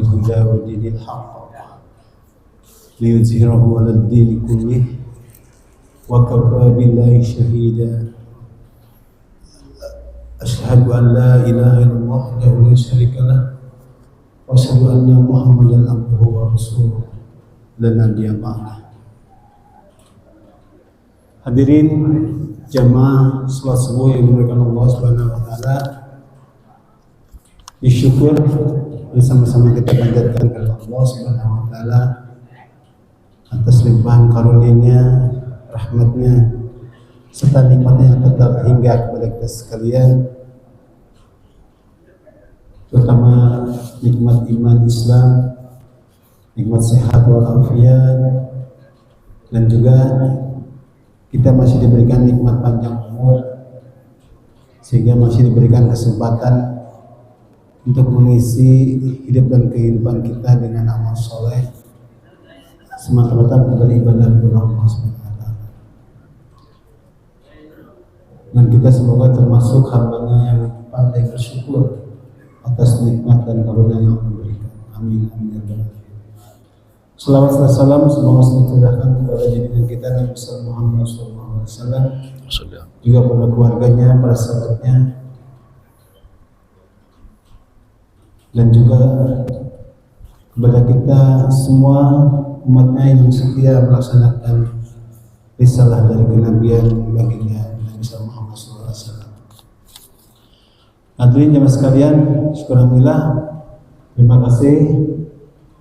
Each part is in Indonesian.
بالهدى ودين الحق ليظهره على الدين كله وكفى بالله شهيدا أشهد أن لا إله إلا الله وحده لا شريك له وأشهد أن محمدا عبده ورسوله لا نبي بعده. Hadirin jamaah salat subuh yang dimuliakan Allah Subhanahu wa taala. Bersyukur bersama-sama kita panjatkan kepada Allah Subhanahu wa taala atas limpahan karunia-Nya, rahmat-Nya serta nikmat-Nya yang tetap hingga kepada kita sekalian, terutama nikmat iman Islam, nikmat sehat walafiat, dan juga kita masih diberikan nikmat panjang umur sehingga masih diberikan kesempatan untuk mengisi hidup dan kehidupan kita dengan amal soleh semata-mata beribadah kepada Allah SWT. Dan kita semoga termasuk hamba-Nya yang pandai bersyukur atas nikmat dan karunia yang Allah berikan. Amin amin ya rabbal alamin. Salawat dan salam semoga tercurahkan kepada junjungan kita Nabi Muhammad SAW, juga pada keluarganya, para sahabatnya, dan juga kepada kita semua umatnya yang setia melaksanakan risalah dari kenabian baginda Nabi Muhammad SAW. Hadirin jemaah sekalian, syukurillah, terima kasih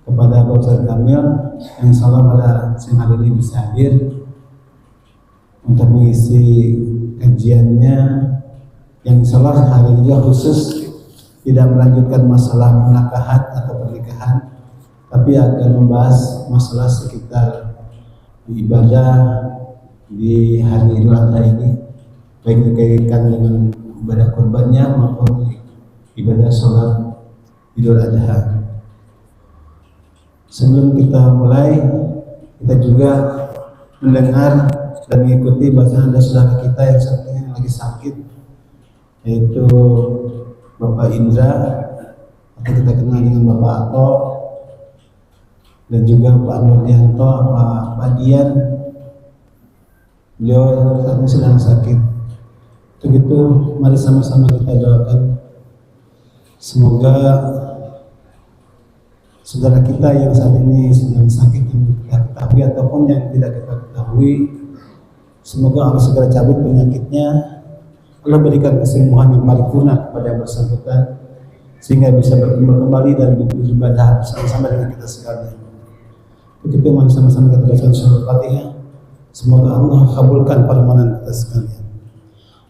kepada Bapak Ustaz Kamil yang insyaallah pada siang hari ini bisa hadir untuk mengisi kajiannya, yang insyaallah hari ini juga khusus tidak melanjutkan masalah menakahat atau pernikahan, tapi akan membahas masalah sekitar ibadah di hari Idul Adha ini, baik berkaitan dengan ibadah kurbannya maupun ibadah sholat Idul Adha. Sebelum kita mulai, kita juga mendengar dan mengikuti bacaan ada saudara kita yang saat ini lagi sakit, yaitu Bapak Indra, atau kita kenal dengan Bapak Ato, dan juga Pak Nurdianto, Pak Dian. Beliau saat ini sedang sakit. Untuk itu, mari sama-sama kita doakan semoga saudara kita yang saat ini sedang sakit yang kita ketahui ataupun yang tidak kita ketahui, semoga Allah segera cabut penyakitnya, Allah berikan kesembuhan yang paripurna kepada yang bersangkutan sehingga bisa berkumpul kembali dan beribadah bersama-sama dengan kita sekalian. Begitu mari sama-sama kita baca surah Al-Fatihah. Semoga Allah kabulkan permohonan kita sekalian.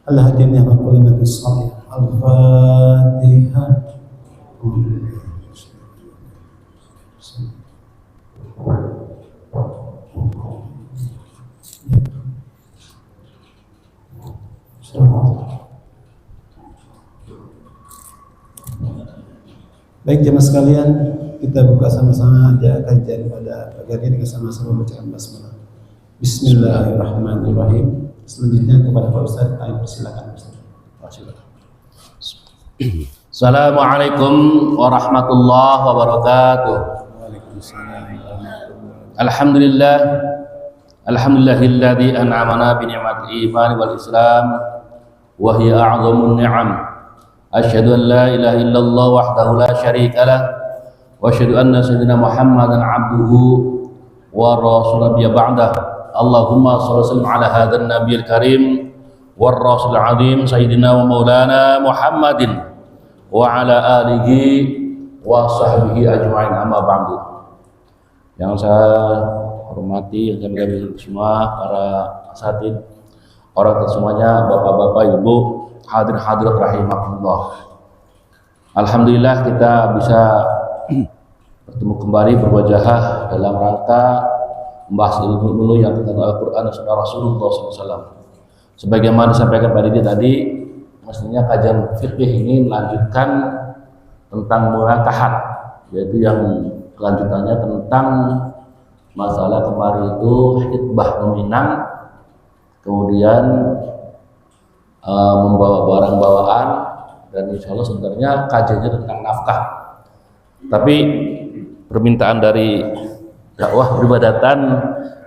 Al-Hadiniyah wa kulimatus salih. Al-Fatihah. Baik jemaah sekalian, kita buka sama-sama aja kajian pada pagi hari ini dengan sama-sama bacaan basmalah. Bismillahirrahmanirrahim. Selanjutnya kepada Pak Ustaz, kami persilakan Ustaz. Assalamualaikum warahmatullahi wabarakatuh. Alhamdulillah, alhamdulillahilladzi an'amana bi ni'matil iman wal islam wa hiya a'zamun ni'am. Asyhadu an la ilaha illallah wahdahu la syarika lah wa asyhadu anna sayyidina Muhammadan abduhu wa rasuluhu ba'dah. Allahumma shalli wa sallim ala hadzal nabiyil karim war rasul azim sayyidina wa maulana Muhammadin wa ala alihi wa sahbihi ajma'in, amma ba'du. Yang saya hormati, yang saya muliakan semua para asatid, orang tua semuanya, bapak-bapak, ibu, hadirin-hadirat rahimakumullah. Alhamdulillah kita bisa bertemu kembali berwajah dalam rangka membahas ilmu yang tentang Al-Quran dan Sunnah Rasulullah SAW. Sebagaimana disampaikan pada dia tadi, mestinya kajian fikih ini melanjutkan tentang munakahat, yaitu yang kelanjutannya tentang masalah kemarin itu khitbah meminang, kemudian membawa barang bawaan, dan insya Allah sebenarnya kajiannya tentang nafkah. Tapi permintaan dari dakwah peribadatan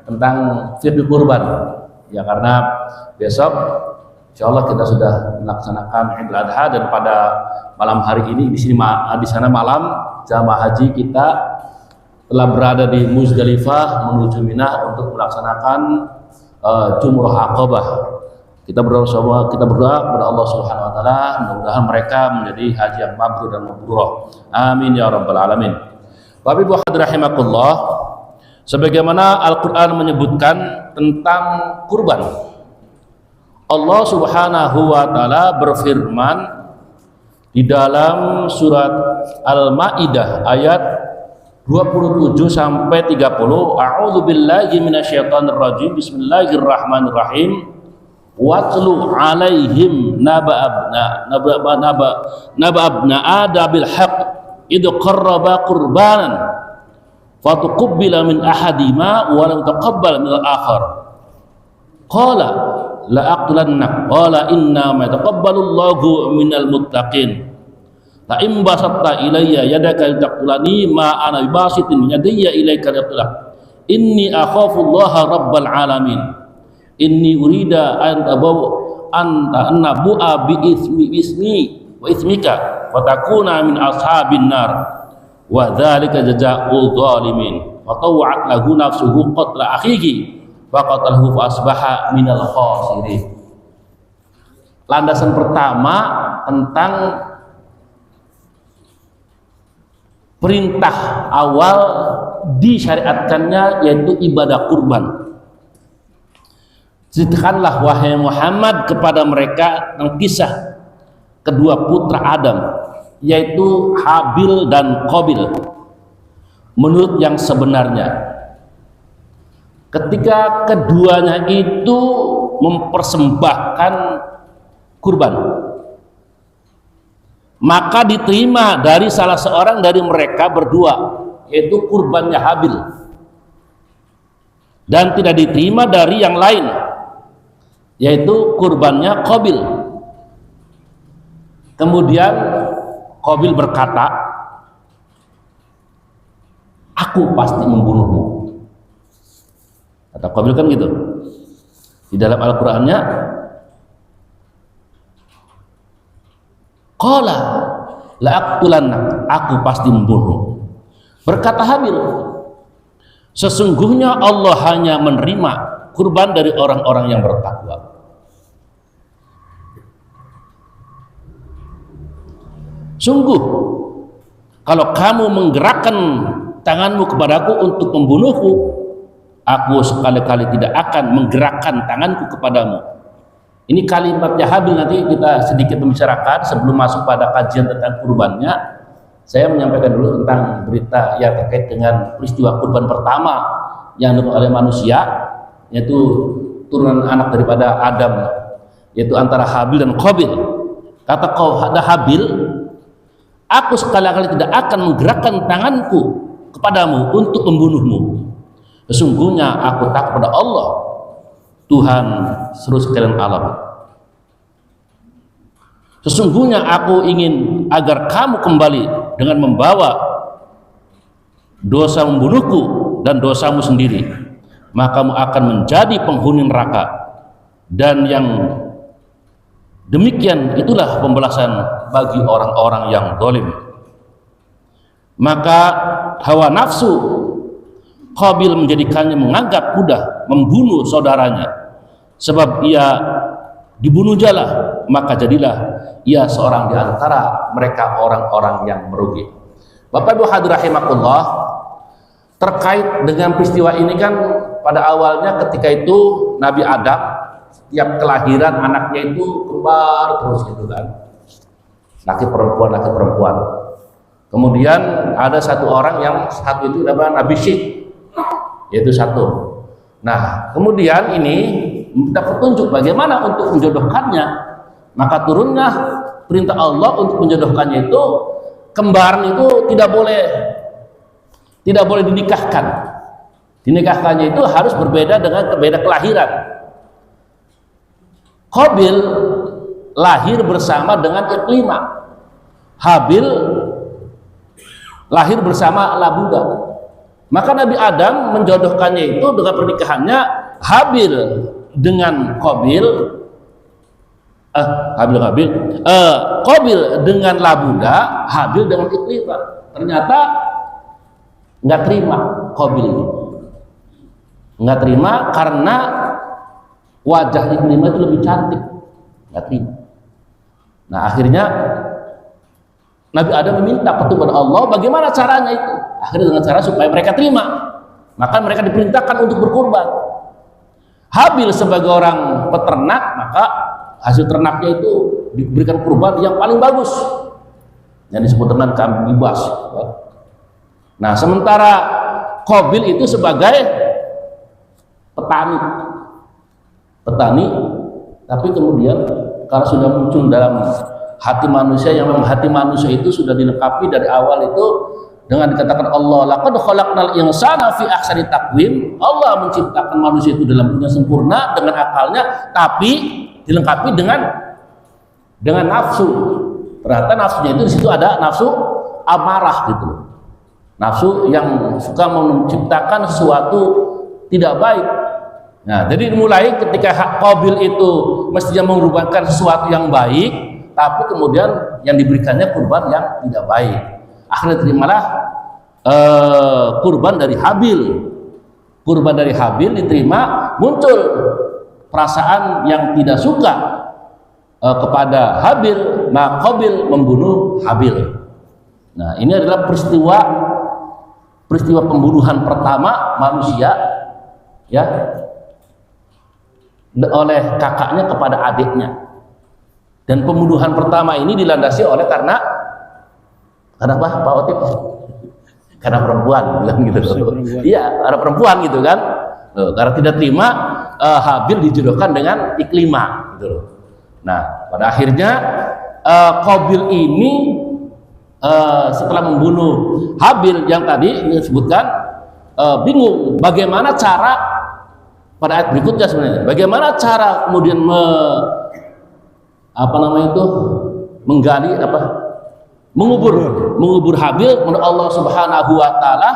tentang fidul kurban. Ya, karena besok insya Allah kita sudah melaksanakan Idul Adha, dan pada malam hari ini di sana malam jamaah haji kita telah berada di Muzdalifah menuju Mina untuk melaksanakan Jumrah Aqabah. Kita berdoa kepada Allah Subhanahu wa taala, mudah-mudahan mereka menjadi haji yang mabrur dan mabrurah. Amin ya rabbal alamin. Bapak Ibu hadirin rahimakumullah, sebagaimana Al-Qur'an menyebutkan tentang kurban. Allah Subhanahu wa taala berfirman di dalam surat Al-Maidah ayat 27 sampai 30, A'udzu billahi minasyaitonir rajim. Bismillahirrahmanirrahim. Watlu alaihim naba abna ada bil haqq id qarraba qurbanan fatuqabbala min ahadima wa lam taqabbal min al-akhar qala la aqtulannak qala inna ma yataqabbalu Allahu minal muttaqin la in basatta ilayya yadaka litaqtulani ma ana bibasitin yadayya ilayka litaqtulak inni akhafu Allaha rabbal alamin inni urida anta nabu'a bi ismi wa ismika wa takuna min ashabin nar wa dzalika jazaa'ul zalimin wa tawa'at lahu nafsuhu qatla akhihi fa qatalhu fa asbaha minal khasirin. Landasan pertama tentang perintah awal disyariatkannya yaitu ibadah kurban. Ceritakanlah wahai Muhammad kepada mereka tentang kisah kedua putra Adam, yaitu Habil dan Qabil, menurut yang sebenarnya. Ketika keduanya itu mempersembahkan kurban, maka diterima dari salah seorang dari mereka berdua, yaitu kurbannya Habil, dan tidak diterima dari yang lain, yaitu kurbannya Qabil. Kemudian Qabil berkata, aku pasti membunuhmu. Kata Qabil kan gitu. Di dalam Al-Qur'annya, qala la aqtulannak, aku pasti membunuh. Berkata Habil, sesungguhnya Allah hanya menerima kurban dari orang-orang yang bertakwa. Sungguh, kalau kamu menggerakkan tanganmu kepadaku untuk membunuhku, aku sekali-kali tidak akan menggerakkan tanganku kepadamu. Ini kalimatnya Habil. Nanti kita sedikit membicarakan sebelum masuk pada kajian tentang kurbannya. Saya menyampaikan dulu tentang berita yang terkait dengan peristiwa kurban pertama yang dilakukan oleh manusia, yaitu turunan anak daripada Adam, yaitu antara Habil dan Qabil. Kata Habil, aku sekali-kali tidak akan menggerakkan tanganku kepadamu untuk membunuhmu. Sesungguhnya aku takut pada Allah, Tuhan seluruh sekalian alam. Sesungguhnya aku ingin agar kamu kembali dengan membawa dosa membunuhku dan dosamu sendiri, maka kamu akan menjadi penghuni neraka, dan yang demikian itulah pembalasan bagi orang-orang yang zalim. Maka hawa nafsu Qabil menjadikannya menganggap mudah membunuh saudaranya, sebab ia dibunuh jalah, maka jadilah ia seorang di antara mereka orang-orang yang merugi. Bapak Ibu hadirin rahimakumullah, terkait dengan peristiwa ini kan pada awalnya ketika itu Nabi Adam setiap kelahiran anaknya itu kembar terus gitu kan, laki perempuan. Kemudian ada satu orang yang satu itu namanya Nabi Syekh, yaitu satu. Nah kemudian ini minta petunjuk bagaimana untuk menjodohkannya. Maka turunnya perintah Allah untuk menjodohkannya itu, kembaran itu tidak boleh dinikahkan. Dinikahkannya itu harus berbeda dengan beda kelahiran. Qabil lahir bersama dengan Iklimah. Habil lahir bersama labuda. Maka Nabi Adam menjodohkannya itu dengan pernikahannya Habil dengan Qabil, Qabil dengan labuda, Habil dengan Iklimah. Ternyata nggak terima Qabil ini, nggak terima karena wajah Iklimah itu lebih cantik, nggak terima. Nah akhirnya Nabi Adam meminta petunjuk Allah bagaimana caranya itu. Akhirnya dengan cara supaya mereka terima, maka mereka diperintahkan untuk berkurban. Habil sebagai orang peternak, maka hasil ternaknya itu diberikan kurban yang paling bagus, yang disebut dengan kambing bibas. Nah sementara Qabil itu sebagai petani, tapi kemudian kalau sudah muncul dalam hati manusia, yang memang hati manusia itu sudah dilengkapi dari awal itu dengan dikatakan Allah laqad khalaqnal insana fi ahsani taqwim. Allah menciptakan manusia itu dalam bentuk sempurna dengan akalnya, tapi dilengkapi dengan nafsu. Ternyata nafsunya itu di situ ada nafsu amarah gitu loh. Nafsu yang suka menciptakan sesuatu tidak baik. Nah, jadi mulai ketika Qabil itu mestinya mengorbankan sesuatu yang baik, tapi kemudian yang diberikannya kurban yang tidak baik. Akhirnya terimalah kurban dari Habil. Kurban dari Habil diterima, muncul perasaan yang tidak suka kepada Habil, maka Qabil membunuh Habil. Nah, ini adalah peristiwa pembunuhan pertama manusia ya oleh kakaknya kepada adiknya. Dan pembunuhan pertama ini dilandasi oleh karena apa Pak Otip? Karena perempuan bilang gitu. Iya, karena perempuan gitu kan. Karena tidak terima Habil dijodohkan dengan Iklimah gitu loh. Nah, pada akhirnya Qabil ini setelah membunuh Habil yang tadi disebutkan, bingung bagaimana cara pada ayat berikutnya sebenarnya. Bagaimana cara kemudian mengubur Habil. Menurut Allah Subhanahu wa taala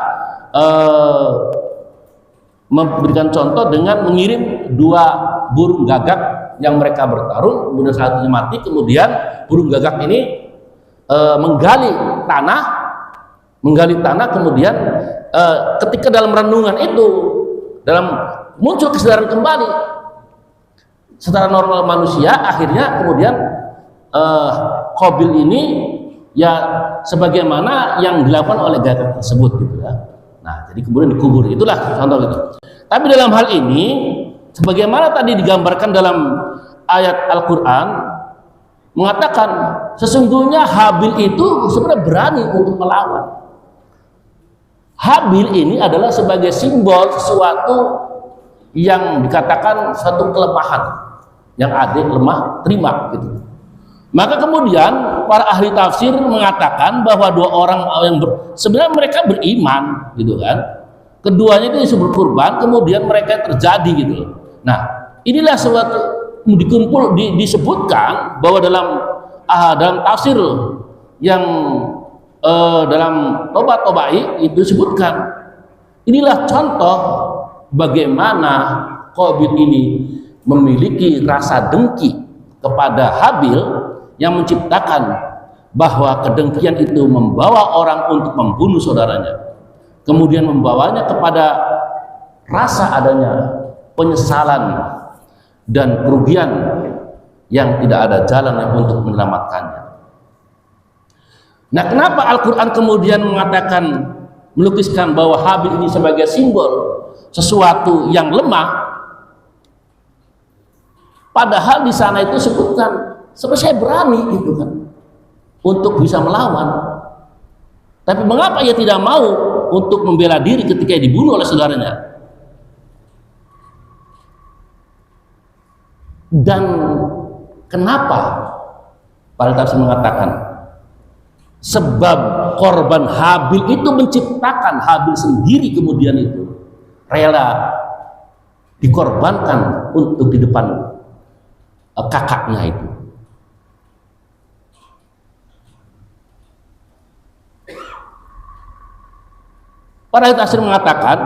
memberikan contoh dengan mengirim 2 burung gagak yang mereka bertarung, kemudian satunya mati, kemudian burung gagak ini menggali tanah, kemudian ketika dalam renungan itu muncul kesadaran kembali secara normal manusia. Akhirnya kemudian Qabil ini ya sebagaimana yang dilakukan oleh gagak tersebut gitu ya. Nah, jadi kemudian dikubur. Itulah contoh itu. Tapi dalam hal ini sebagaimana tadi digambarkan dalam ayat Al-Qur'an mengatakan sesungguhnya Habil itu sebenarnya berani untuk melawan. Habil ini adalah sebagai simbol sesuatu yang dikatakan satu kelemahan, yang adik lemah terima gitu. Maka kemudian para ahli tafsir mengatakan bahwa 2 orang yang sebenarnya mereka beriman gitu kan. Keduanya itu disebut kurban, kemudian mereka terjadi gitu. Nah, inilah suatu disebutkan bahwa dalam tafsir yang dalam Tobat-Tobai itu disebutkan inilah contoh bagaimana Qabil ini memiliki rasa dengki kepada Habil yang menciptakan bahwa kedengkian itu membawa orang untuk membunuh saudaranya, kemudian membawanya kepada rasa adanya penyesalan dan kerugian yang tidak ada jalan untuk menyelamatkannya. Nah, kenapa Al-Quran kemudian melukiskan bahwa Habil ini sebagai simbol sesuatu yang lemah, padahal di sana itu sebutkan sebenarnya saya berani gitu kan untuk bisa melawan. Tapi mengapa ia tidak mau untuk membela diri ketika dibunuh oleh saudaranya? Dan kenapa para tafsir mengatakan sebab korban Habil itu menciptakan Habil sendiri kemudian itu rela dikorbankan untuk di depan kakaknya itu. Para ahli tafsir mengatakan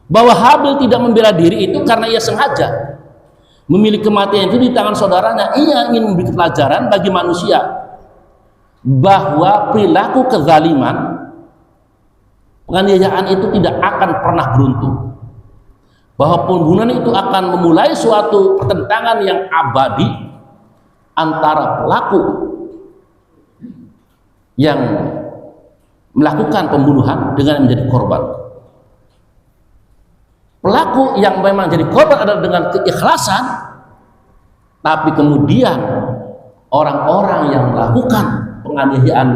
bahwa Habil tidak membela diri itu karena ia sengaja memilih kematian itu di tangan saudaranya. Ia ingin memberi pelajaran bagi manusia bahwa perilaku kezaliman, penganiayaan itu tidak akan pernah beruntung, bahwa pembunuhan itu akan memulai suatu pertentangan yang abadi antara pelaku yang melakukan pembunuhan dengan menjadi korban. Pelaku yang memang jadi korban adalah dengan keikhlasan, tapi kemudian orang-orang yang melakukan penganiayaan,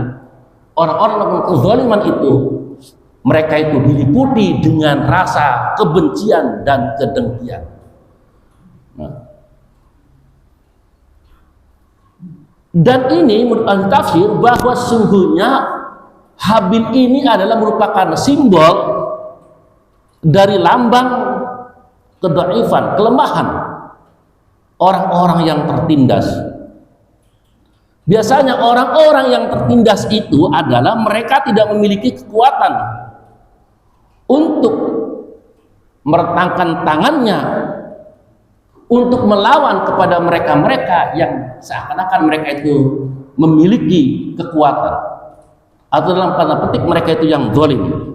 orang-orang yang melakukan kezaliman itu, mereka itu diliputi dengan rasa kebencian dan kedengkian. Dan ini menurut ahli tafsir bahwa sungguhnya Habil ini adalah merupakan simbol dari lambang kedaifan, kelemahan orang-orang yang tertindas. Biasanya orang-orang yang tertindas itu adalah mereka tidak memiliki kekuatan untuk meretangkan tangannya untuk melawan kepada mereka-mereka yang seakan-akan mereka itu memiliki kekuatan, atau dalam tanda petik mereka itu yang zalim.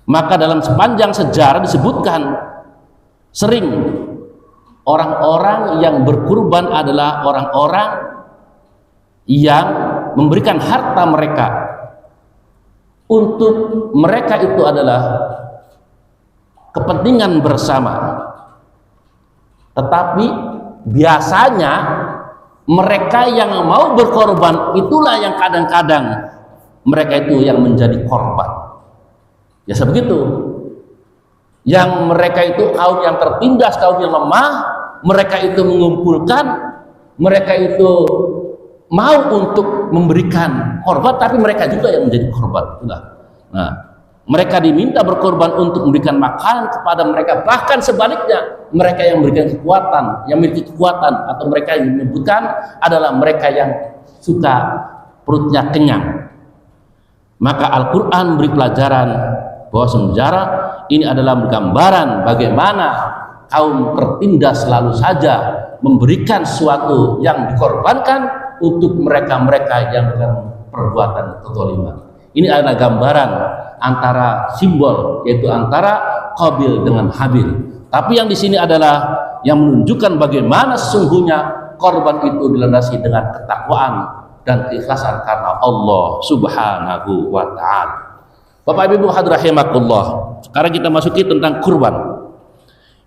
Maka dalam sepanjang sejarah disebutkan sering orang-orang yang berkurban adalah orang-orang yang memberikan harta mereka untuk mereka itu adalah kepentingan bersama. Tetapi biasanya mereka yang mau berkorban itulah yang kadang-kadang mereka itu yang menjadi korban. Ya sebegitu. Yang mereka itu kaum yang tertindas, kaum yang lemah, mereka itu mengumpulkan, mereka itu mau untuk memberikan korban, tapi mereka juga yang menjadi korban. Nah, mereka diminta berkorban untuk memberikan makanan kepada mereka, bahkan sebaliknya mereka yang memberikan kekuatan, yang memiliki kekuatan, atau mereka yang menyebutkan adalah mereka yang suka perutnya kenyang. Maka Al-Quran beri pelajaran bahwa sejarah ini adalah gambaran bagaimana kaum tertindas selalu saja memberikan sesuatu yang dikorbankan untuk mereka-mereka yang dengan perbuatan kezaliman. Ini adalah gambaran antara simbol, yaitu antara Qabil dengan Habil. Tapi yang di sini adalah yang menunjukkan bagaimana sesungguhnya korban itu dilandasi dengan ketakwaan dan keikhlasan karena Allah Subhanahu wa ta'ala. Bapak Ibu hadirin rahimakumullah. Sekarang kita masuki tentang kurban.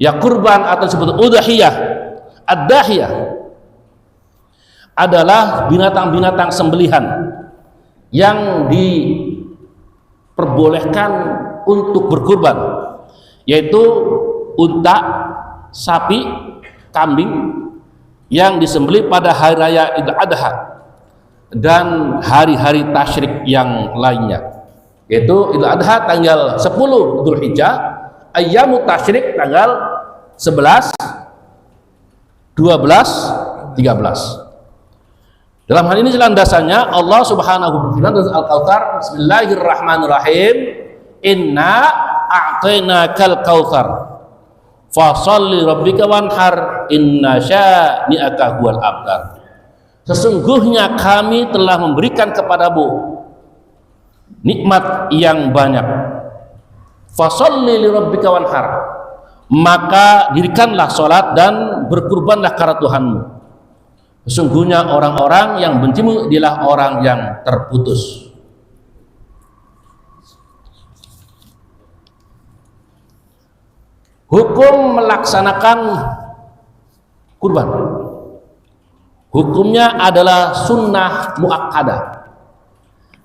Ya, kurban atau disebut udhiyah, ad-dahiyah adalah binatang-binatang sembelihan yang diperbolehkan untuk berkurban, yaitu unta, sapi, kambing yang disembelih pada hari raya Idul Adha dan hari-hari tasyrik yang lainnya, yaitu Idul Adha tanggal 10 Dzulhijjah, Ayyamut Tasyrik tanggal 11, 12, 13. Dalam hal ini landasannya Allah Subhanahu wa ta'ala dalam Al-Kautsar, Bismillahirrahmanirrahim, Inna a'tainakal kautsar fasholli rabbika wanhar inna syani'aka huwal abtar. Sesungguhnya kami telah memberikan kepadamu nikmat yang banyak. Fasholli li rabbika wanhar, maka dirikanlah salat dan berkurbanlah karena Tuhanmu. Sesungguhnya orang-orang yang bencimu adalah orang yang terputus. Hukum melaksanakan kurban, hukumnya adalah sunnah muakkadah,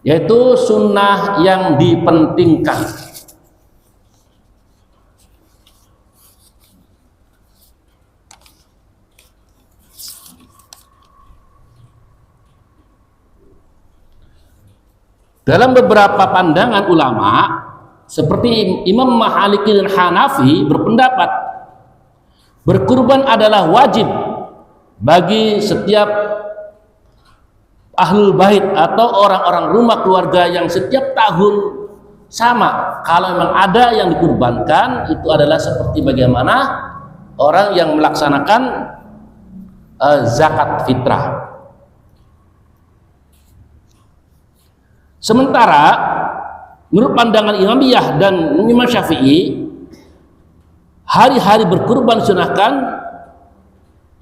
yaitu sunnah yang dipentingkan. Dalam beberapa pandangan ulama seperti Imam Maliki dan Hanafi berpendapat berkurban adalah wajib bagi setiap ahlul bait atau orang-orang rumah keluarga yang setiap tahun sama. Kalau memang ada yang dikurbankan, itu adalah seperti bagaimana orang yang melaksanakan zakat fitrah. Sementara menurut pandangan Imamiyah dan Imam Syafi'i, hari-hari berkurban disunahkan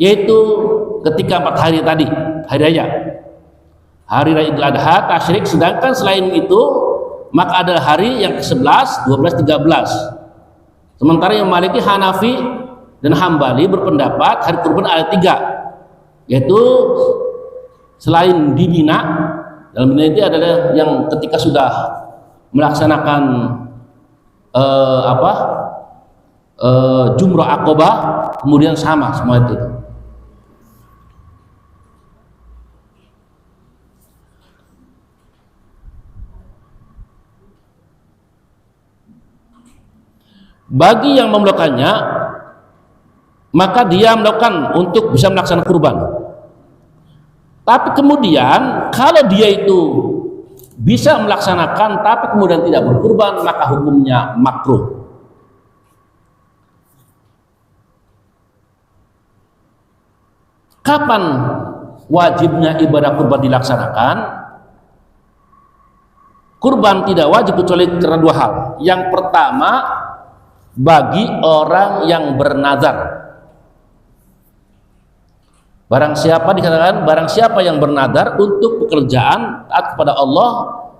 yaitu ketika 4 hari tadi, hari raya, hari raya Idul Adha, Tasyrik. Sedangkan selain itu maka adalah hari yang ke-11, 12, 13. Sementara yang Maliki, Hanafi dan Hambali berpendapat hari kurban ada 3, yaitu selain di Mina. Dalam Mina itu adalah yang ketika sudah melaksanakan Jumrah Aqobah, kemudian sama semua itu. Bagi yang memelakukannya, maka dia melakukan untuk bisa melaksanakan kurban. Tapi kemudian kalau dia itu bisa melaksanakan tapi kemudian tidak berkurban, maka hukumnya makruh. Kapan wajibnya ibadah kurban dilaksanakan? Kurban tidak wajib kecuali karena 2 hal. Yang pertama, bagi orang yang bernazar. Barang siapa yang bernazar untuk pekerjaan taat kepada Allah,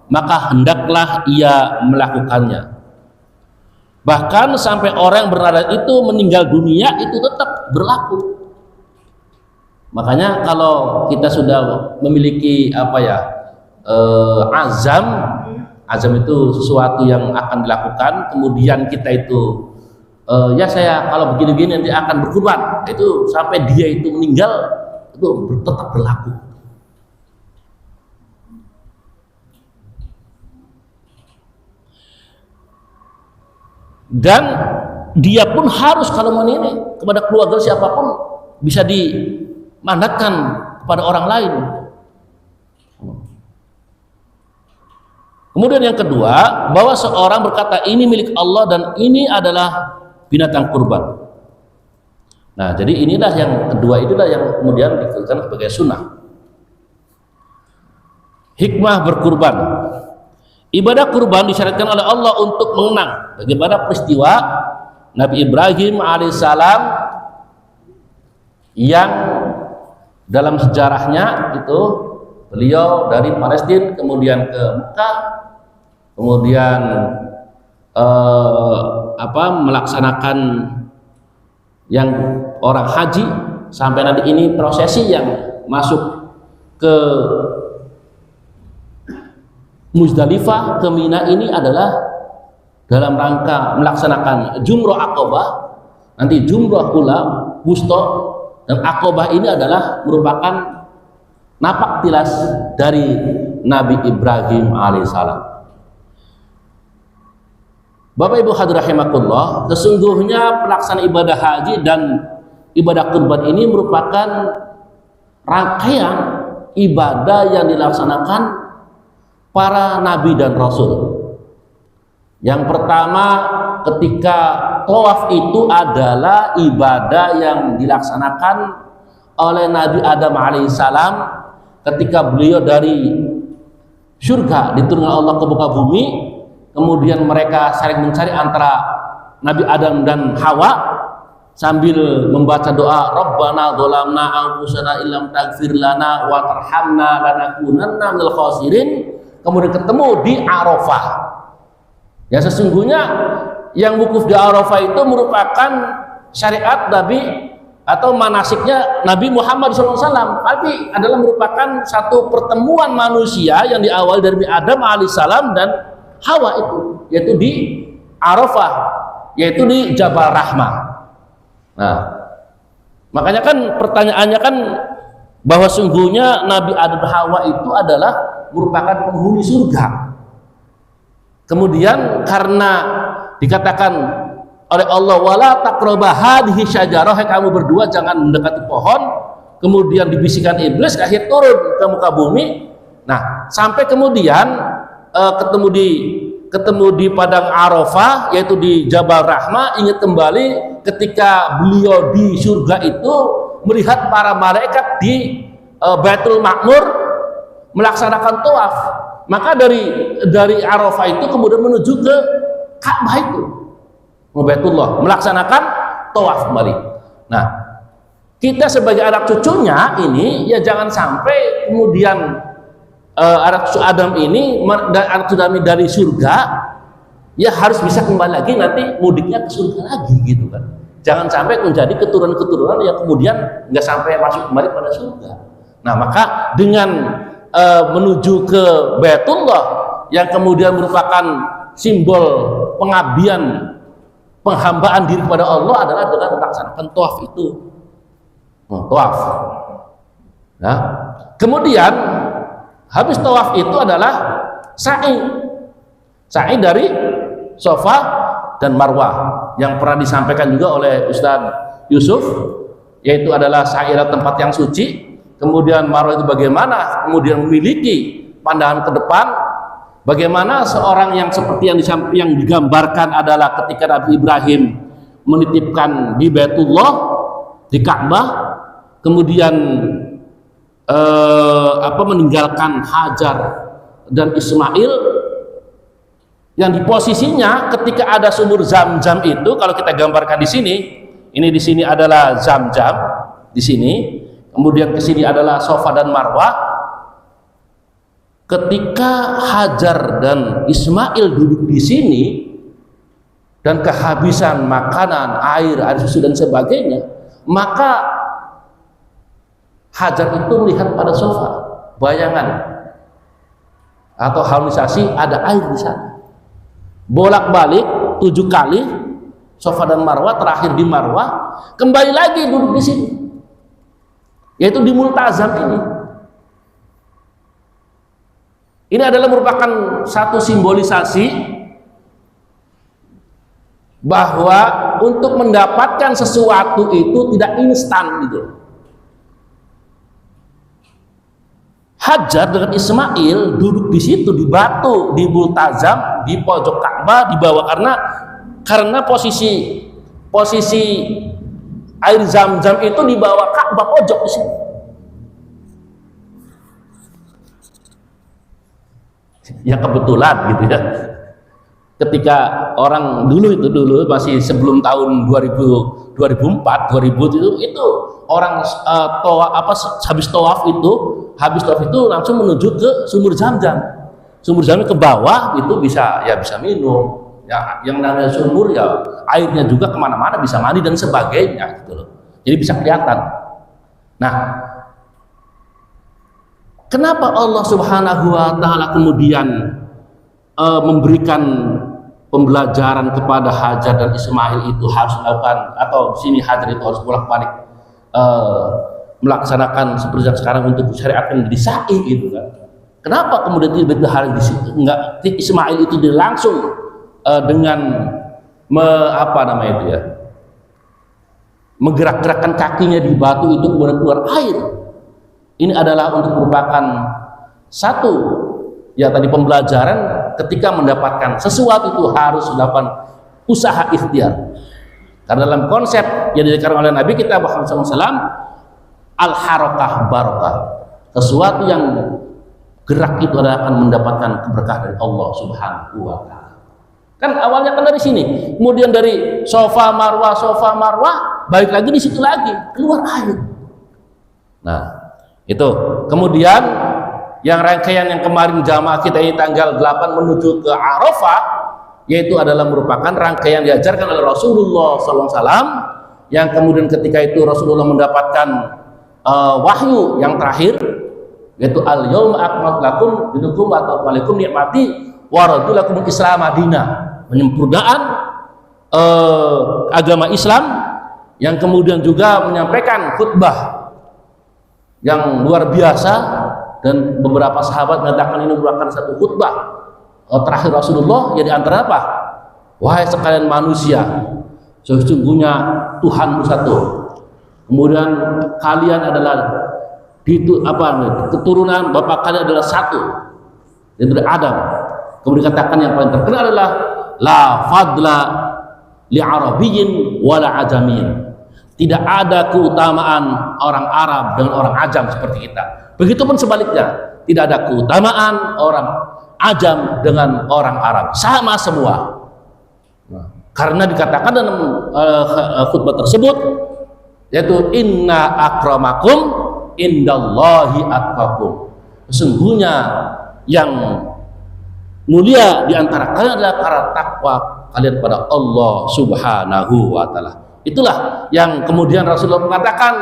maka hendaklah ia melakukannya. Bahkan sampai orang yang bernazar itu meninggal dunia, itu tetap berlaku. Makanya kalau kita sudah memiliki azam itu sesuatu yang akan dilakukan, kemudian kita itu saya kalau begini-begini nanti akan berkurban, itu sampai dia itu meninggal, itu tetap berlaku. Dan dia pun harus kalau menini kepada keluarga siapapun bisa dimandatkan kepada orang lain. Kemudian yang kedua, bahwa seorang berkata ini milik Allah dan ini adalah binatang kurban. Nah, jadi inilah yang kedua, itulah yang kemudian dikatakan sebagai sunnah. Hikmah berkurban. Ibadah kurban disyariatkan oleh Allah untuk mengenang bagaimana peristiwa Nabi Ibrahim alaihissalam yang dalam sejarahnya itu beliau dari Palestina kemudian ke Mekah, kemudian melaksanakan yang orang haji sampai nanti ini prosesi yang masuk ke Muzdalifah, ke Mina, ini adalah dalam rangka melaksanakan Jumrah Aqobah, nanti Jumrah Ula, Wusta, dan Aqobah ini adalah merupakan napak tilas dari Nabi Ibrahim alaihissalam. Bapak Ibu hadirin rahimakumullah, sesungguhnya pelaksanaan ibadah haji dan ibadah kurban ini merupakan rangkaian ibadah yang dilaksanakan para nabi dan rasul. Yang pertama, ketika tawaf itu adalah ibadah yang dilaksanakan oleh Nabi Adam alaihissalam ketika beliau dari surga diturunkan Allah ke muka bumi. Kemudian mereka saling mencari antara Nabi Adam dan Hawa sambil membaca doa, Rabbana dzalamna anfusana illam taghfir lana wa tarhamna lanakunanna minal khasirin. Kemudian ketemu di Arafah. Ya, sesungguhnya yang wukuf di Arafah itu merupakan syariat Nabi atau manasiknya Nabi Muhammad SAW, tapi adalah merupakan satu pertemuan manusia yang diawali dari Adam alaihissalam dan Hawa itu, yaitu di Arafah, yaitu di Jabal Rahmah. Nah, makanya kan pertanyaannya kan bahwa sungguhnya Nabi Adam dan Hawa itu adalah merupakan penghuni surga. Kemudian karena dikatakan oleh Allah, wala taqraba hadhihi syajarah, kamu berdua jangan mendekati pohon. Kemudian dibisikkan iblis, akhir turun ke muka bumi. Nah, sampai kemudian ketemu di ketemu di padang Arafah, yaitu di Jabal Rahmah, ingat kembali ketika beliau di surga itu melihat para malaikat di Baitul Ma'mur melaksanakan tawaf. Maka dari Arafah itu kemudian menuju ke Ka'bah itu, Baitullah, melaksanakan tawaf kembali. Nah, kita sebagai anak cucunya ini ya jangan sampai kemudian anak cucu Adam ini dan anak cucu Adam dari surga ya harus bisa kembali lagi nanti mudiknya ke surga lagi gitu kan. Jangan sampai menjadi keturunan-keturunan yang kemudian nggak sampai masuk kembali pada surga. Nah, maka dengan menuju ke Baitullah yang kemudian merupakan simbol pengabdian, penghambaan diri kepada Allah adalah dengan melaksanakan tawaf itu. Tawaf. Nah, kemudian habis tawaf itu adalah sa'i dari Safa dan Marwah yang pernah disampaikan juga oleh Ustadz Yusuf, yaitu adalah sa'i adalah tempat yang suci, kemudian Marwah itu bagaimana kemudian memiliki pandangan ke depan, bagaimana seorang yang seperti yang digambarkan adalah ketika Nabi Ibrahim menitipkan di Baitullah, di Ka'bah, kemudian meninggalkan Hajar dan Ismail, yang di posisinya ketika ada sumur Zam-Zam itu, kalau kita gambarkan di sini, ini di sini adalah Zam-Zam di sini, kemudian ke sini adalah Safa dan Marwah. Ketika Hajar dan Ismail duduk di sini dan kehabisan makanan, air susu dan sebagainya, maka Hajar itu melihat pada Safa, bayangan atau halusinasi ada air di sana. Bolak-balik 7 kali Safa dan Marwah, terakhir di Marwah, kembali lagi duduk di sini, yaitu di Multazam ini. Ini adalah merupakan satu simbolisasi bahwa untuk mendapatkan sesuatu itu tidak instan gitu. Hajar dengan Ismail duduk di situ di batu di Multazam di pojok Ka'bah di bawah, karena posisi air Zam-Zam itu di bawah Ka'bah pojok di sini. Ya kebetulan gitu ya. Ketika orang dulu masih sebelum tahun 2004 2000 itu orang habis tawaf itu langsung menuju ke sumur Zam-Zam. Sumur Zam ke bawah itu bisa minum. Ya, yang namanya sumur ya airnya juga kemana-mana, bisa mandi dan sebagainya gitu loh. Jadi bisa kelihatan. Nah, kenapa Allah Subhanahu wa Ta'ala kemudian memberikan pembelajaran kepada Hajar dan Ismail itu harus melakukan, atau sini Hajar itu harus bolak-balik melaksanakan seperti sekarang untuk syariatkan di sa'i gitu kan? Kenapa kemudian tiba-tiba hari di situ enggak Ismail itu dia langsung dengan menggerak-gerakkan kakinya di batu itu kemudian keluar air? Ini adalah untuk merupakan satu ya tadi pembelajaran ketika mendapatkan sesuatu itu harus dilakukan usaha ikhtiar. Karena dalam konsep yang diajarkan oleh Nabi kita Muhammad SAW, al-harakah barakah, sesuatu yang gerak itu adalah akan mendapatkan keberkahan dari Allah Subhanahu wa Ta'ala. Kan awalnya kan dari sini, kemudian dari Safa Marwah, balik lagi di situ lagi keluar air. Nah, itu kemudian yang rangkaian yang kemarin jamaah kita ini tanggal 8 menuju ke Arafah, yaitu adalah merupakan rangkaian diajarkan oleh Rasulullah SAW, yang kemudian ketika itu Rasulullah mendapatkan wahyu yang terakhir, yaitu al-yauma akmaltu lakum dinakum wa atmamtu alaikum ni'mati wa raditu lakum Islam Madinah, penyempurnaan agama Islam, yang kemudian juga menyampaikan khutbah yang luar biasa, dan beberapa sahabat mengatakan ini merupakan satu khutbah terakhir Rasulullah, yang diantara apa? Wahai sekalian manusia, sesungguhnya Tuhanmu satu, kemudian kalian adalah keturunan bapak kalian adalah satu, yaitu Adam, Kemudian dikatakan yang paling terkenal adalah la fadla li arabiyyin wala ajamiyyin. Tidak ada keutamaan orang Arab dengan orang Ajam seperti kita. Begitupun sebaliknya, tidak ada keutamaan orang Ajam dengan orang Arab, sama semua. Karena dikatakan dalam khutbah tersebut, yaitu inna akramakum indallahi atqakum. Sesungguhnya yang mulia di antara kalian adalah karena takwa kalian pada Allah Subhanahu wa taala. Itulah yang kemudian Rasulullah mengatakan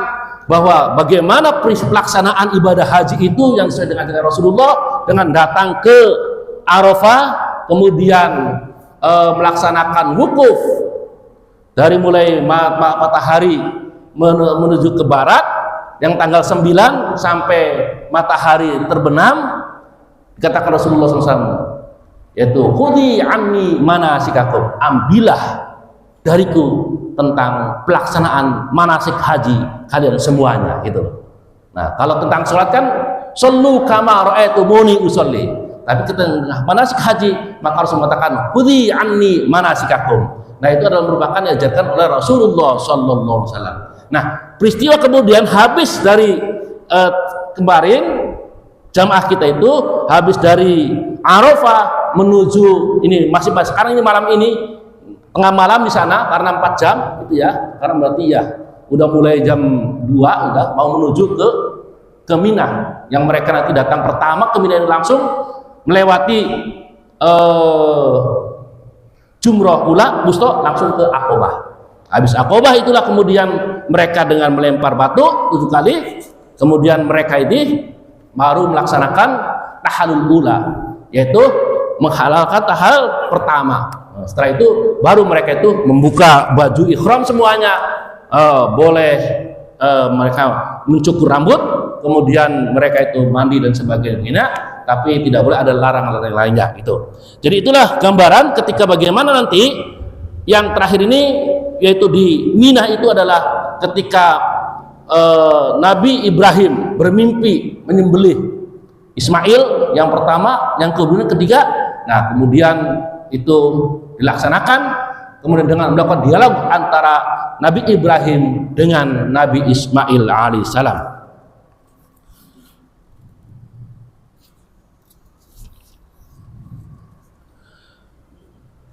bahwa bagaimana pelaksanaan ibadah haji itu yang sesuai dengan ajaran Rasulullah, dengan datang ke Arafah, kemudian melaksanakan wukuf dari mulai matahari menuju ke barat yang tanggal 9 sampai matahari terbenam. Dikatakan Rasulullah SAW, yaitu khudhi anni manasikakum, ambillah dariku tentang pelaksanaan manasik haji kalian semuanya, gitu. Nah, kalau tentang sholat kan sallu kama ra'aitumuni usolli, tapi tentang manasik haji maka harus mengatakan khudhi anni manasikakum. Nah, itu adalah merupakan yang diajarkan oleh Rasulullah sallallahu alaihi wasallam. Nah, peristiwa kemudian habis dari kemarin jamaah kita itu habis dari Arafah menuju ini masih sekarang ini malam ini tengah malam di sana karena 4 jam gitu ya, karena berarti ya udah mulai jam 2 udah mau menuju ke Mina, yang mereka nanti datang pertama ke Mina langsung melewati Jumrah Ula, Wusta, langsung ke Aqobah. Habis Aqobah itulah kemudian mereka dengan melempar batu 7 kali, kemudian mereka ini baru melaksanakan tahallul ula, yaitu menghalalkan tahal pertama. Setelah itu baru mereka itu membuka baju ikhram semuanya, boleh mereka mencukur rambut, kemudian mereka itu mandi dan sebagainya, tapi tidak boleh ada larangan lainnya gitu. Jadi itulah gambaran ketika bagaimana nanti yang terakhir ini, yaitu di Mina itu adalah ketika Nabi Ibrahim bermimpi menyembelih Ismail yang pertama, yang kemudian ketiga. Nah, kemudian itu dilaksanakan kemudian dengan melakukan dialog antara Nabi Ibrahim dengan Nabi Ismail alaihissalam.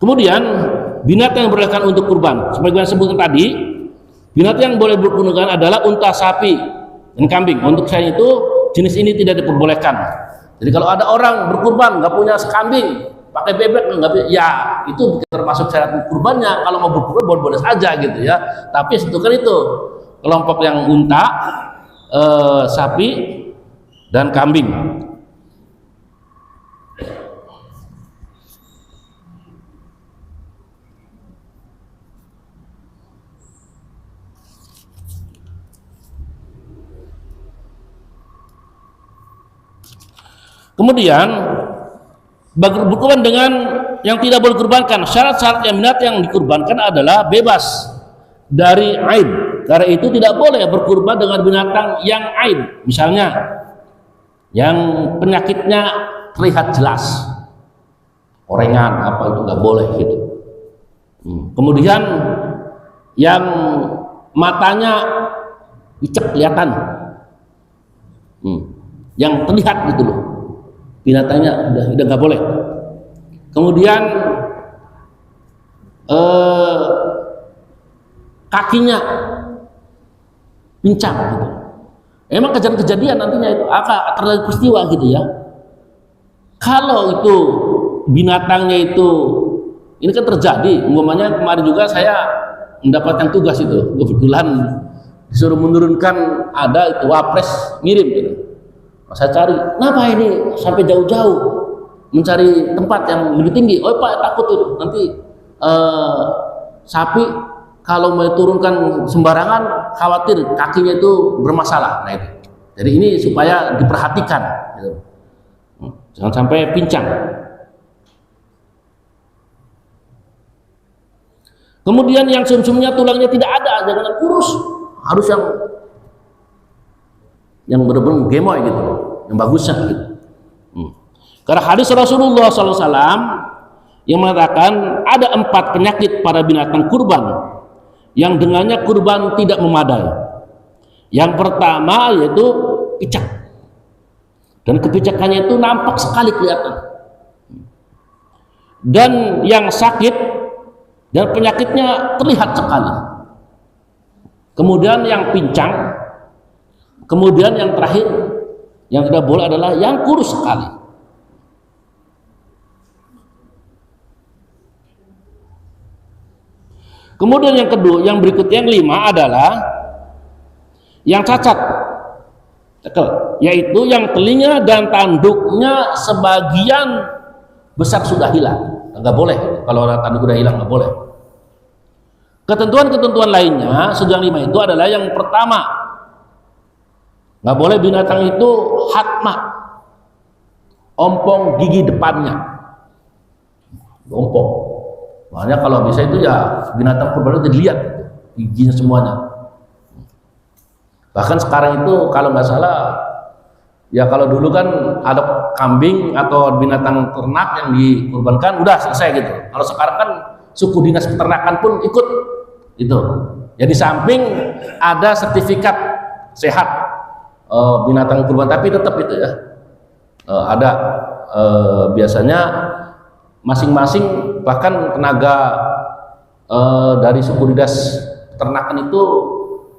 Kemudian binatang yang dibolehkan untuk kurban, sebagaimana disebutkan tadi, binatang yang boleh berkurban adalah unta, sapi, dan kambing. Untuk saya itu jenis ini tidak diperbolehkan. Jadi kalau ada orang berkurban nggak punya kambing, pakai bebek nggak, ya itu termasuk syarat kurbannya. Kalau mau berkurban boleh-boleh saja gitu ya. Tapi itu kan itu kelompok yang unta, sapi, dan kambing. Kemudian berkurban dengan yang tidak boleh kurbankan, syarat-syarat yang binatang yang dikurbankan adalah bebas dari aib. Karena itu tidak boleh berkurban dengan binatang yang aib, misalnya yang penyakitnya terlihat jelas, orengan apa, itu nggak boleh gitu. Kemudian yang matanya icek kelihatan, yang terlihat gitu loh, binatangnya udah nggak boleh. Kemudian kakinya pincang gitu. Emang kejadian nantinya itu akan terjadi peristiwa gitu ya. Kalau itu binatangnya itu, ini kan terjadi, umpamanya kemarin juga saya mendapatkan tugas itu, kebetulan disuruh menurunkan ada itu wapres ngirim gitu. Saya cari, kenapa ini sampai jauh-jauh mencari tempat yang lebih tinggi? Oh Pak, takut itu nanti sapi kalau mau turunkan sembarangan, khawatir kakinya itu bermasalah. Nah itu, jadi ini supaya diperhatikan gitu. Jangan sampai pincang. Kemudian yang sumsumnya tulangnya tidak ada, jangan kurus, harus yang benar-benar gemoy gitu, yang bagusnya gitu. Karena hadis Rasulullah SAW yang mengatakan ada 4 penyakit pada binatang kurban yang dengannya kurban tidak memadai. Yang pertama yaitu picak, dan kepicakannya itu nampak sekali kelihatan. Dan yang sakit dan penyakitnya terlihat sekali. Kemudian yang pincang, kemudian yang terakhir yang tidak boleh adalah yang kurus sekali. Kemudian yang kedua, yang berikutnya yang 5 adalah yang cacat, yaitu yang telinga dan tanduknya sebagian besar sudah hilang. Nggak boleh, kalau tanduk sudah hilang nggak boleh. Ketentuan-ketentuan lainnya sejak 5 itu adalah yang pertama, nggak boleh binatang itu hatma, ompong gigi depannya, ompong. Makanya kalau bisa itu ya binatang kurban itu dilihat giginya semuanya. Bahkan sekarang itu kalau nggak salah, ya kalau dulu kan ada kambing atau binatang ternak yang dikurbankan udah selesai gitu. Kalau sekarang kan suku dinas peternakan pun ikut itu. Jadi samping ada sertifikat sehat binatang kurban, tapi tetap itu ya ada biasanya masing-masing, bahkan tenaga dari suku dinas peternakan itu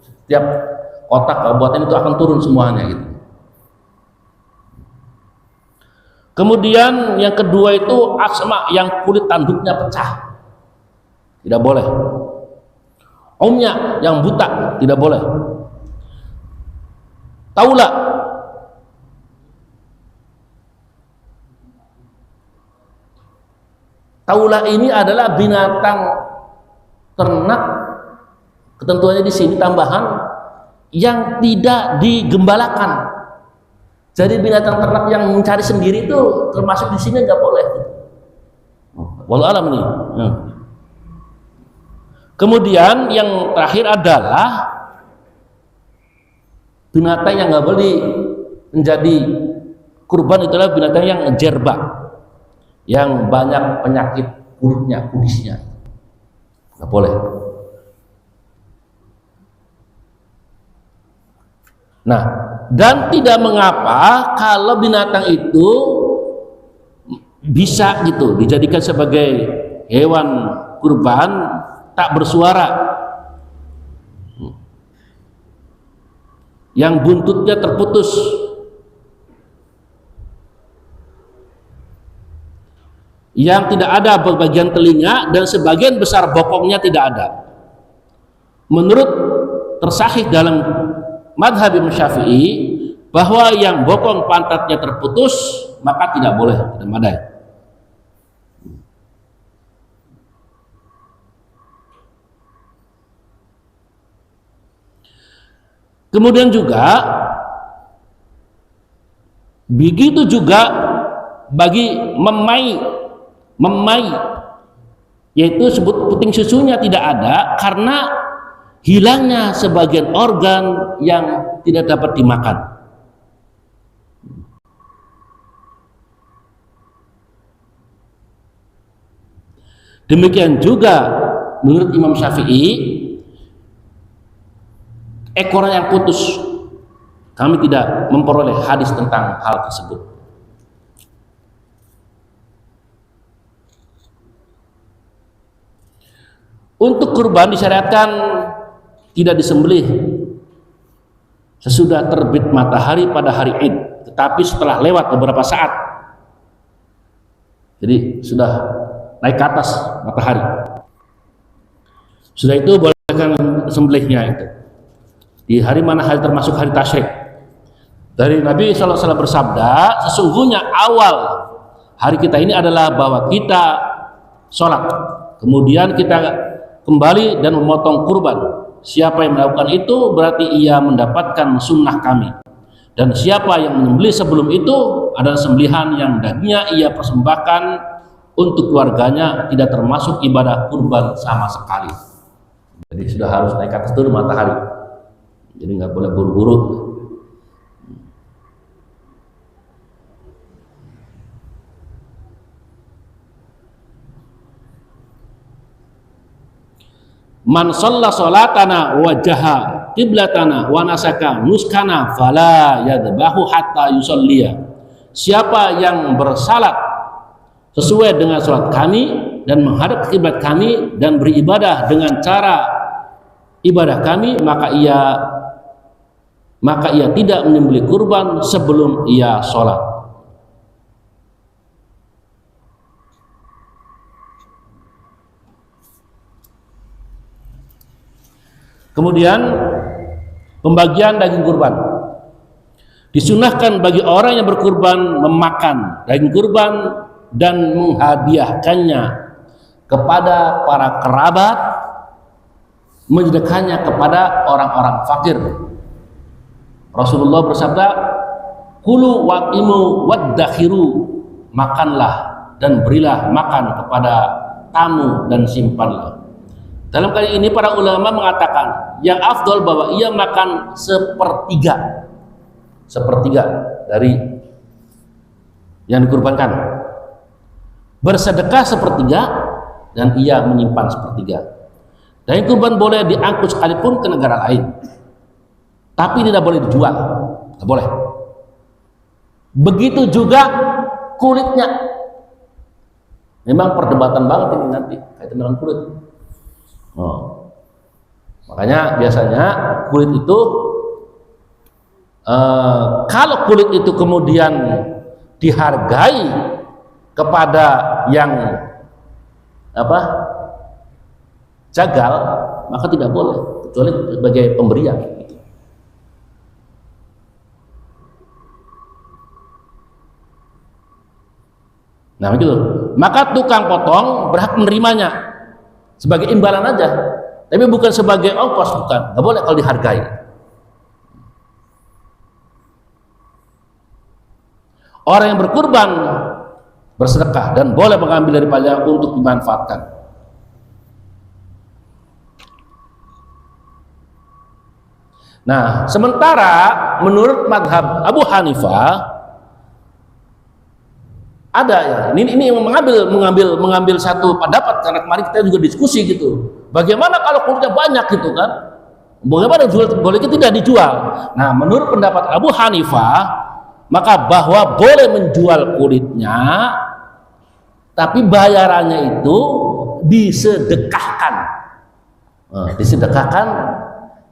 setiap kotak kabupaten itu akan turun semuanya gitu. Kemudian yang kedua itu asma, yang kulit tanduknya pecah, tidak boleh. Umnya, yang buta, tidak boleh. Taula, taula ini adalah binatang ternak, ketentuannya di sini tambahan, yang tidak digembalakan. Jadi binatang ternak yang mencari sendiri itu termasuk di sini nggak boleh. Wallahu alam ini. Kemudian yang terakhir adalah binatang yang nggak boleh menjadi kurban, itulah binatang yang jerba, yang banyak penyakit kulitnya, kudisnya, nggak boleh. Nah, dan tidak mengapa kalau binatang itu bisa gitu dijadikan sebagai hewan kurban tak bersuara, yang buntutnya terputus, yang tidak ada bagian telinga dan sebagian besar bokongnya tidak ada. Menurut tersahih dalam madhab Imam Syafi'i bahwa yang bokong pantatnya terputus maka tidak boleh, tidak madai. Kemudian juga begitu juga bagi memai, yaitu sebut puting susunya tidak ada karena hilangnya sebagian organ yang tidak dapat dimakan. Demikian juga menurut Imam Syafi'i, ekornya yang putus, kami tidak memperoleh hadis tentang hal tersebut. Untuk kurban disyariatkan tidak disembelih sesudah terbit matahari pada hari Id, tetapi setelah lewat beberapa saat. Jadi sudah naik ke atas matahari, sudah itu bolehkan sembelihnya itu di hari mana hari termasuk hari tasyrik. Dari Nabi SAW bersabda, sesungguhnya awal hari kita ini adalah bahwa kita sholat, kemudian kita kembali dan memotong kurban. Siapa yang melakukan itu berarti ia mendapatkan sunnah kami, dan siapa yang menyembelih sebelum itu adalah sembelihan yang dagingnya ia persembahkan untuk keluarganya, tidak termasuk ibadah kurban sama sekali. Jadi sudah harus naik ke atas dulu matahari, jadi nggak boleh buru-buru. Man shalla salatana wajaha qiblatana wa nasaka nuskana fala yadbahu hatta yusalliya. Siapa yang bersalat sesuai dengan salat kami dan menghadap ke kiblat kami dan beribadah dengan cara ibadah kami, maka ia tidak menyembelih kurban sebelum ia sholat. Kemudian pembagian daging kurban. Disunahkan bagi orang yang berkurban memakan daging kurban dan menghadiahkannya kepada para kerabat, menyedekahkannya kepada orang-orang fakir. Rasulullah bersabda, kulu waqimu waddakhiru, makanlah dan berilah makan kepada tamu dan simpanlah. Dalam kali ini para ulama mengatakan yang afdol bahwa ia makan sepertiga dari yang dikurbankan, bersedekah sepertiga, dan ia menyimpan sepertiga. Dan kurban boleh diangkut sekalipun ke negara lain, tapi tidak boleh dijual, tidak boleh. Begitu juga kulitnya. Memang perdebatan banget ini nanti kaitan dengan kulit. Makanya biasanya kulit itu kalau kulit itu kemudian dihargai kepada yang jagal, maka tidak boleh, kecuali sebagai pemberian. Nah begitu. Maka tukang potong berhak menerimanya sebagai imbalan aja, tapi bukan sebagai ongkos, bukan. Nggak boleh kalau dihargai. Orang yang berkurban bersedekah dan boleh mengambil daripadanya untuk dimanfaatkan. Nah, sementara menurut madhab Abu Hanifah ada ya, ini mengambil satu pendapat, karena kemarin kita juga diskusi gitu. Bagaimana kalau kulitnya banyak gitu kan? Bagaimana boleh tidak dijual? Nah, menurut pendapat Abu Hanifah, maka bahwa boleh menjual kulitnya, tapi bayarannya itu disedekahkan. Disedekahkan.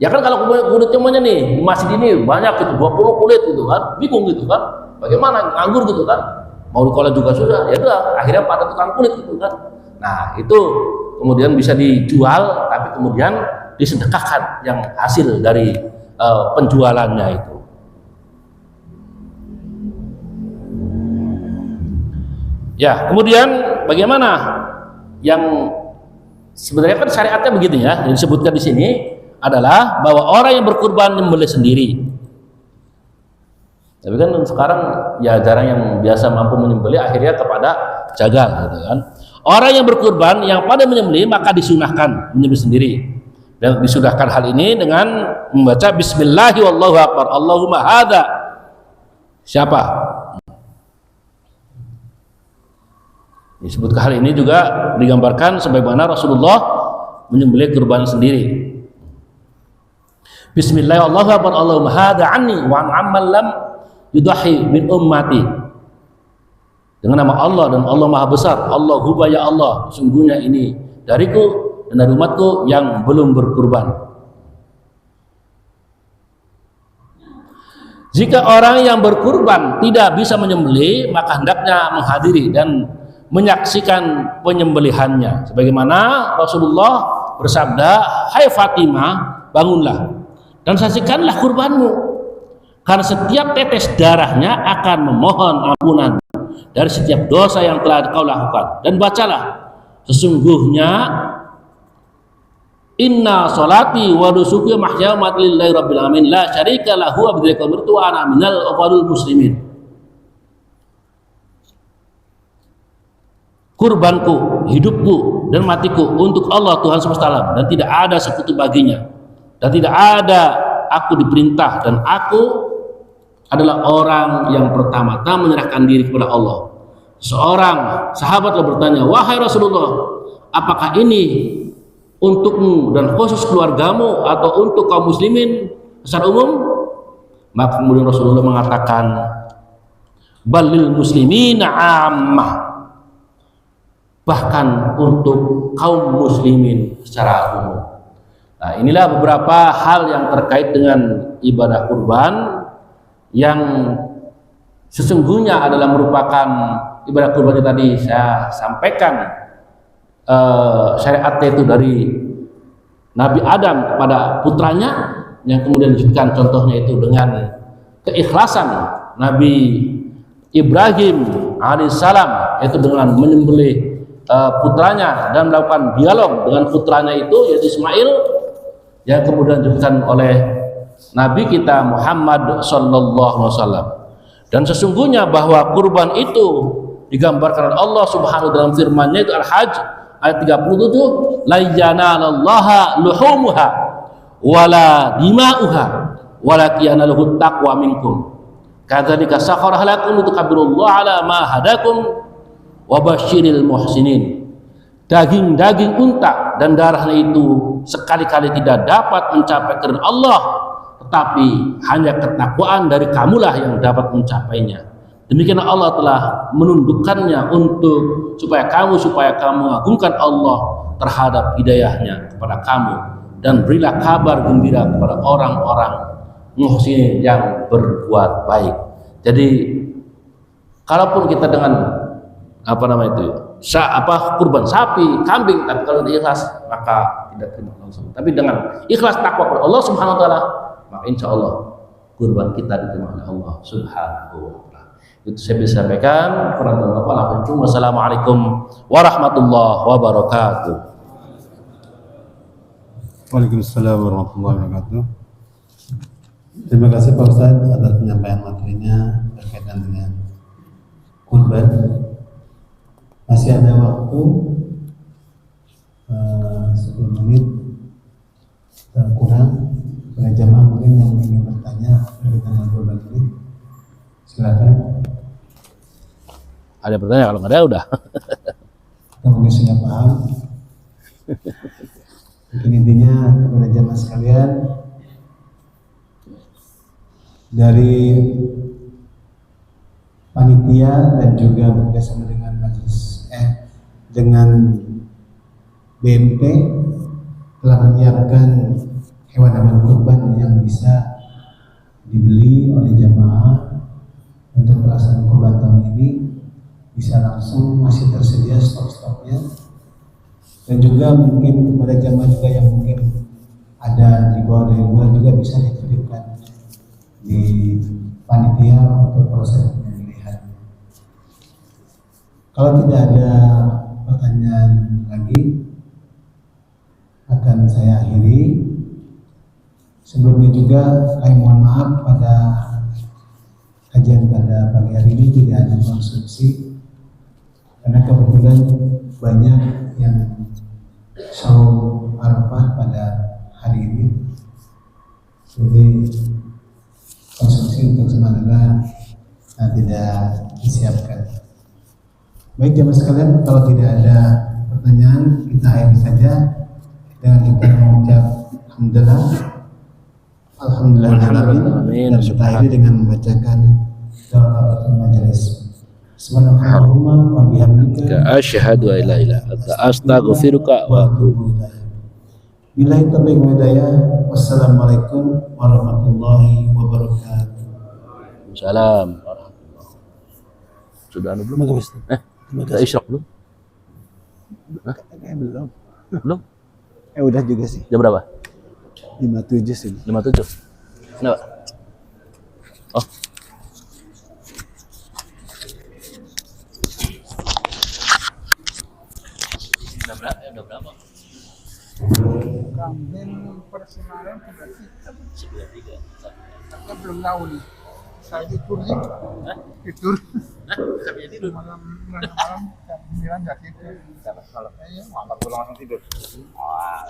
Ya kan kalau kulitnya banyak nih, di masjid ini banyak gitu, 20 kulit gitu kan, bingung gitu kan, bagaimana nganggur gitu kan, mau dikolah juga susah, ya udah akhirnya pada tukang kulit gitu kan. Nah itu kemudian bisa dijual, tapi kemudian disedekahkan yang hasil dari penjualannya itu. Ya, kemudian bagaimana yang sebenarnya kan syariatnya begini ya, yang disebutkan di sini adalah bahwa orang yang berkurban menyembelih sendiri. Tapi kan sekarang ya jarang yang biasa mampu menyembelih, akhirnya kepada jagal gitu kan. Orang yang berkurban yang pada menyembelih maka disunahkan menyembelih sendiri. Dan disunahkan hal ini dengan membaca bismillahi wallahu akbar, Allahumma hadza. Siapa? Disebut hal ini juga digambarkan sebagaimana Rasulullah menyembelih kurban sendiri. Bismillah Allahu akbar, Allahumma hadza anni wa an amman lam yudahi min ummati. Dengan nama Allah dan Allah Maha Besar, Allahumma ya Allah, sungguhnya ini dariku dan dari umatku yang belum berkurban. Jika orang yang berkurban tidak bisa menyembelih, maka hendaknya menghadiri dan menyaksikan penyembelihannya. Sebagaimana Rasulullah bersabda, hai Fatimah, bangunlah dan saksikanlah kurbanmu, karena setiap tetes darahnya akan memohon ampunan dari setiap dosa yang telah kau lakukan. Dan bacalah, sesungguhnya inna sholati wa nusuki wa mahyaya wa mamati lillahi rabbil alamin la syarika lahu wa bidzalika umirtu wa ana minal awwalil muslimin. Kurbanku, hidupku dan matiku untuk Allah Tuhan semesta alam, dan tidak ada sekutu baginya, dan tidak ada aku diperintah, dan aku adalah orang yang pertama-tama menyerahkan diri kepada Allah. Seorang sahabat lalu bertanya, wahai Rasulullah, apakah ini untukmu dan khusus keluargamu atau untuk kaum muslimin secara umum? Maka kemudian Rasulullah mengatakan, balil muslimina ammah, bahkan untuk kaum muslimin secara umum. Nah, inilah beberapa hal yang terkait dengan ibadah kurban yang sesungguhnya adalah merupakan ibadah kurban yang tadi saya sampaikan, syariatnya itu dari Nabi Adam kepada putranya, yang kemudian disebutkan contohnya itu dengan keikhlasan Nabi Ibrahim alaihissalam, yaitu dengan menyembelih putranya dan melakukan dialog dengan putranya itu yaitu Ismail, yang kemudian disebutkan oleh Nabi kita Muhammad sallallahu alaihi wasallam. Dan sesungguhnya bahwa kurban itu digambarkan oleh Allah Subhanahu wa taala dalam firman-Nya itu Al-Hajj ayat 37, la yanalallaha luhumuha wala dima'uha walakin yanaluhu taqwa minkum kadzalika sakhkharaha lakum litukabbirullaha ala ma hadakum wa basyiril muhsinin. Daging-daging unta dan darahnya itu sekali-kali tidak dapat mencapai keridhaan Allah, tetapi hanya ketakwaan dari kamulah yang dapat mencapainya. Demikian Allah telah menundukkannya supaya kamu mengagungkan Allah terhadap hidayahnya kepada kamu, dan berilah kabar gembira kepada orang-orang muhsinin yang berbuat baik. Jadi kalaupun kita dengan kurban sapi, kambing, tapi kalau ikhlas maka tidak terima langsung. Tapi dengan ikhlas takwa kepada Allah Subhanahu wa taala, maka insya Allah kurban kita diterima oleh Allah Subhanahu wa taala. Itu saya bisa sampaikan. Wassalamualaikum warahmatullahi wabarakatuh. Waalaikumsalam warahmatullahi wabarakatuh. Terima kasih Pak Ustadz atas penyampaian materinya berkaitan dengan kurban. Masih ada waktu 10 menit kurang. Pada jamaah mungkin yang ingin bertanya berkaitan dengan kurban ini, silakan. Ada pertanyaan? Kalau nggak ada udah. Kita mungkin sudah paham. Mungkin intinya kepada jamaah sekalian, dari panitia dan juga bekerjasama dengan dengan BMP telah menyiapkan hewan aman kurban yang bisa dibeli oleh jamaah untuk pelaksanaan kurban tahun ini, bisa langsung, masih tersedia stok-stoknya. Dan juga mungkin kepada jamaah juga yang mungkin ada di bawah dari luar juga bisa dititipkan di panitia untuk proses pemilihan. Kalau tidak ada pertanyaan lagi, akan saya akhiri. Sebelumnya juga saya mohon maaf pada kajian pada pagi hari ini tidak ada konsumsi, karena kebetulan banyak yang saum Arafah pada hari ini, jadi konsumsi untuk sementara tidak disiapkan. Baik jamaah sekalian, kalau tidak ada pertanyaan, kita akhiri saja dengan kita mengucap alhamdulillah, dan kita akhiri dengan membacakan doa kafaratul majelis. Subhanallahumma wa bihamdika asyhadu an la ilaha illa anta astaghfiruka wa atubu ilaik. Billahi taufiq wal hidayah. Wassalamualaikum warahmatullahi wabarakatuh. Salam. Sudah belum? Kita isyraq belum? Belum. Belum? Udah juga sih. Jam berapa? 57 sih. 57. Kenapa? Oh. Udah berapa? Kambing persembahan sudah 93. Saya belum tahu nih. Saya tidur sih. Tidur. Sampai tidur. Malam jam 9 nggak tidur. Kalau kayaknya malam pulang langsung tidur. Wah.